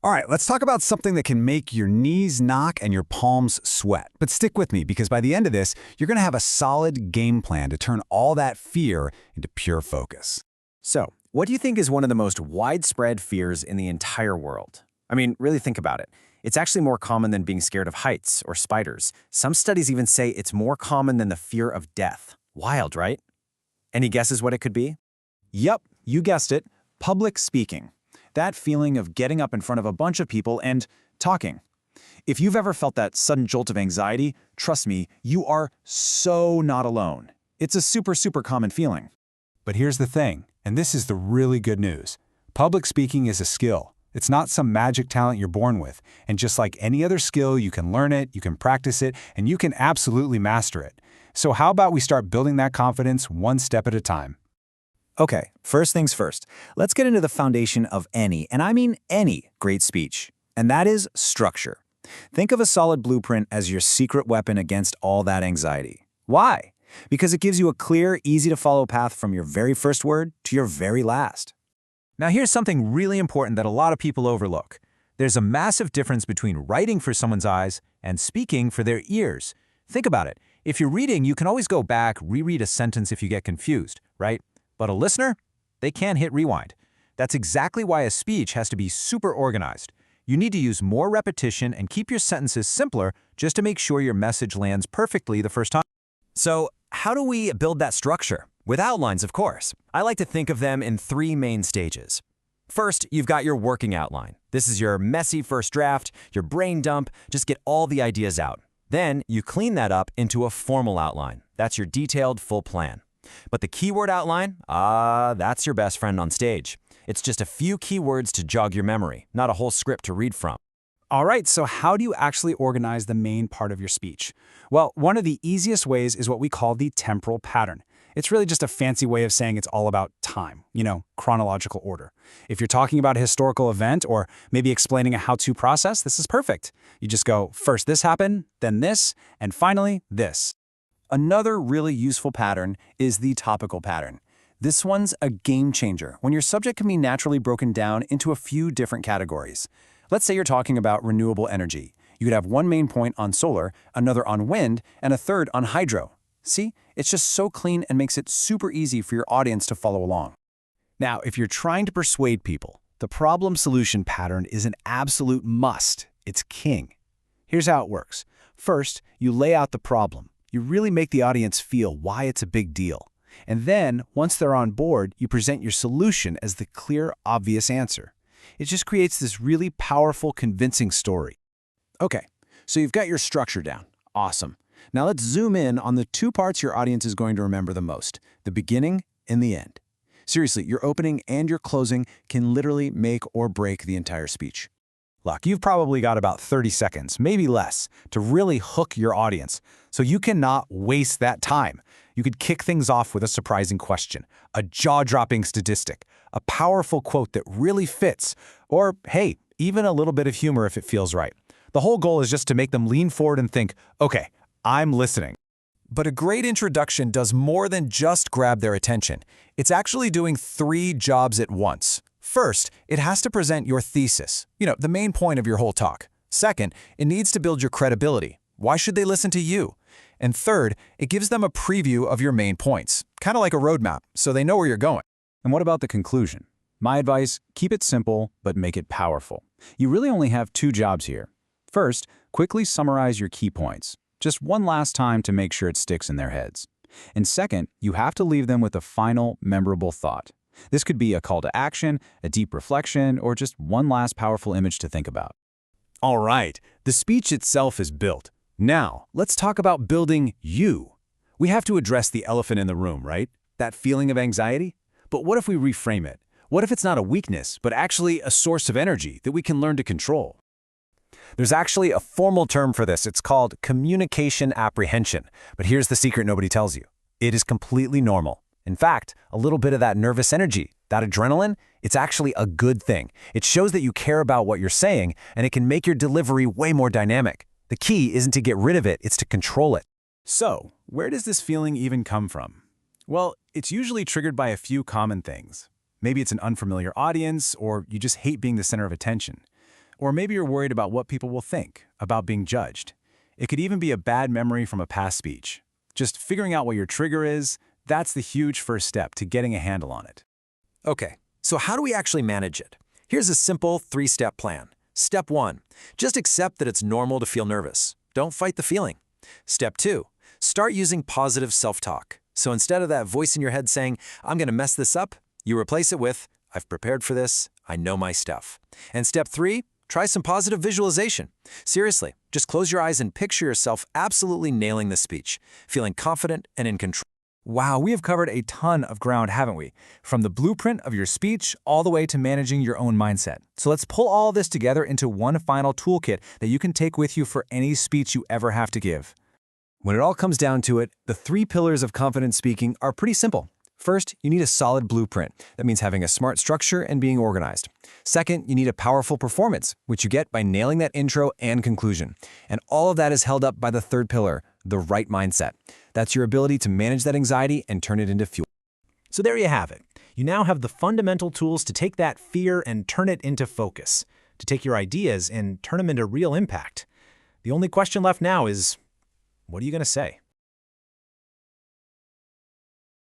All right, let's talk about something that can make your knees knock and your palms sweat. But stick with me because by the end of this, you're going to have a solid game plan to turn all that fear into pure focus. So, what do you think is one of the most widespread fears in the entire world? I mean, really think about it. It's actually more common than being scared of heights or spiders. Some studies even say it's more common than the fear of death. Wild, right? Any guesses what it could be? Yep, you guessed it, public speaking. That feeling of getting up in front of a bunch of people and talking. If you've ever felt that sudden jolt of anxiety, trust me, you are so not alone. It's a super common feeling. But here's the thing, and this is the really good news. Public speaking is a skill. It's not some magic talent you're born with. And just like any other skill, you can learn it, you can practice it, and you can absolutely master it. So how about we start building that confidence one step at a time? Okay, first things first. Let's get into the foundation of any, and I mean any, great speech. And that is structure. Think of a solid blueprint as your secret weapon against all that anxiety. Why? Because it gives you a clear, easy-to-follow path from your very first word to your very last. Now here's something really important that a lot of people overlook. There's a massive difference between writing for someone's eyes and speaking for their ears. Think about it. If you're reading, you can always go back, reread a sentence if you get confused, right? But a listener, they can't hit rewind. That's exactly why a speech has to be super organized. You need to use more repetition and keep your sentences simpler just to make sure your message lands perfectly the first time. So, how do we build that structure? With outlines, of course. I like to think of them in three main stages. First, you've got your working outline. This is your messy first draft, your brain dump, just get all the ideas out. Then, you clean that up into a formal outline. That's your detailed, full plan. But the keyword outline, that's your best friend on stage. It's just a few keywords to jog your memory, not a whole script to read from. All right, so how do you actually organize the main part of your speech? Well, one of the easiest ways is what we call the temporal pattern. It's really just a fancy way of saying it's all about time, chronological order. If you're talking about a historical event or maybe explaining a how-to process, this is perfect. You just go, first this happened, then this, and finally this. Another really useful pattern is the topical pattern. This one's a game changer when your subject can be naturally broken down into a few different categories. Let's say you're talking about renewable energy. You could have one main point on solar, another on wind, and a third on hydro. See? It's just so clean and makes it super easy for your audience to follow along. Now, if you're trying to persuade people, the problem-solution pattern is an absolute must. It's king. Here's how it works. First, you lay out the problem. You really make the audience feel why it's a big deal. And then, once they're on board, you present your solution as the clear, obvious answer. It just creates this really powerful, convincing story. Okay, so you've got your structure down. Awesome. Now let's zoom in on the two parts your audience is going to remember the most, the beginning and the end. Seriously, your opening and your closing can literally make or break the entire speech. Look, you've probably got about 30 seconds, maybe less, to really hook your audience. So you cannot waste that time. You could kick things off with a surprising question, a jaw-dropping statistic, a powerful quote that really fits, or, hey, even a little bit of humor if it feels right. The whole goal is just to make them lean forward and think, okay, I'm listening. But a great introduction does more than just grab their attention. It's actually doing three jobs at once. First, it has to present your thesis, the main point of your whole talk. Second, it needs to build your credibility. Why should they listen to you? And third, it gives them a preview of your main points, kind of like a roadmap, so they know where you're going. And what about the conclusion? My advice, keep it simple, but make it powerful. You really only have two jobs here. First, quickly summarize your key points, just one last time to make sure it sticks in their heads. And second, you have to leave them with a final, memorable thought. This could be a call to action, a deep reflection, or just one last powerful image to think about. All right, the speech itself is built. Now, let's talk about building you. We have to address the elephant in the room, right? That feeling of anxiety? But what if we reframe it? What if it's not a weakness, but actually a source of energy that we can learn to control? There's actually a formal term for this. It's called communication apprehension. But here's the secret nobody tells you. It is completely normal. In fact, a little bit of that nervous energy, that adrenaline, it's actually a good thing. It shows that you care about what you're saying, and it can make your delivery way more dynamic. The key isn't to get rid of it, it's to control it. So, where does this feeling even come from? Well, it's usually triggered by a few common things. Maybe it's an unfamiliar audience, or you just hate being the center of attention. Or maybe you're worried about what people will think, about being judged. It could even be a bad memory from a past speech. Just figuring out what your trigger is, that's the huge first step to getting a handle on it. Okay, so how do we actually manage it? Here's a simple 3-step plan. Step 1, just accept that it's normal to feel nervous. Don't fight the feeling. Step 2, start using positive self-talk. So instead of that voice in your head saying, I'm going to mess this up, you replace it with, I've prepared for this, I know my stuff. And step 3, try some positive visualization. Seriously, just close your eyes and picture yourself absolutely nailing the speech, feeling confident and in control. Wow, we have covered a ton of ground, haven't we? From the blueprint of your speech all the way to managing your own mindset. So let's pull all this together into one final toolkit that you can take with you for any speech you ever have to give. When it all comes down to it, the 3 pillars of confident speaking are pretty simple. First, you need a solid blueprint. That means having a smart structure and being organized. Second, you need a powerful performance, which you get by nailing that intro and conclusion. And all of that is held up by the 3rd pillar, the right mindset. That's your ability to manage that anxiety and turn it into fuel. So there you have it. You now have the fundamental tools to take that fear and turn it into focus, to take your ideas and turn them into real impact. The only question left now is, what are you going to say?